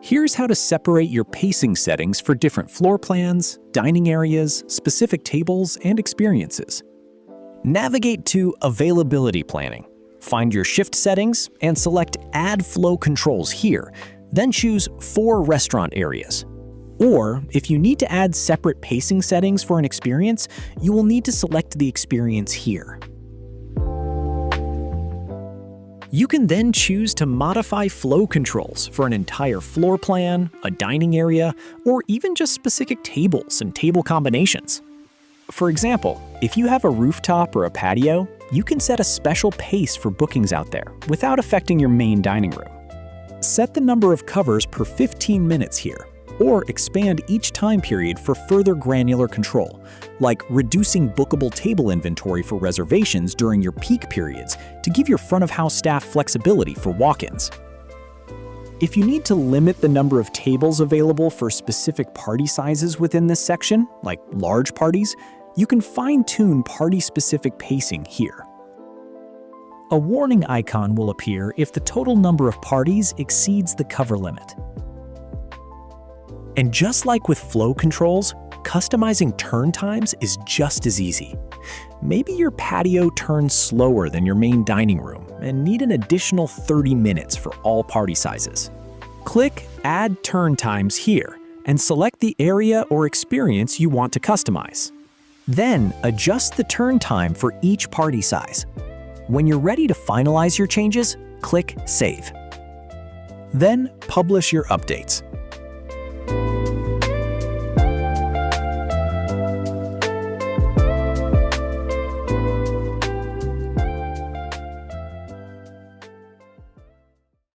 Here's how to separate your pacing settings for different floor plans, dining areas, specific tables, and experiences. Navigate to Availability Planning. Find your shift settings and select Add Flow Controls here, then choose 4 restaurant areas. Or, if you need to add separate pacing settings for an experience, you will need to select the experience here. You can then choose to modify flow controls for an entire floor plan, a dining area, or even just specific tables and table combinations. For example, if you have a rooftop or a patio, you can set a special pace for bookings out there without affecting your main dining room. Set the number of covers per 15 minutes here, or expand each time period for further granular control, like reducing bookable table inventory for reservations during your peak periods to give your front-of-house staff flexibility for walk-ins. If you need to limit the number of tables available for specific party sizes within this section, like large parties, you can fine-tune party-specific pacing here. A warning icon will appear if the total number of parties exceeds the cover limit. And just like with flow controls, customizing turn times is just as easy. Maybe your patio turns slower than your main dining room and need an additional 30 minutes for all party sizes. Click Add Turn Times here and select the area or experience you want to customize. Then adjust the turn time for each party size. When you're ready to finalize your changes, click Save. Then publish your updates.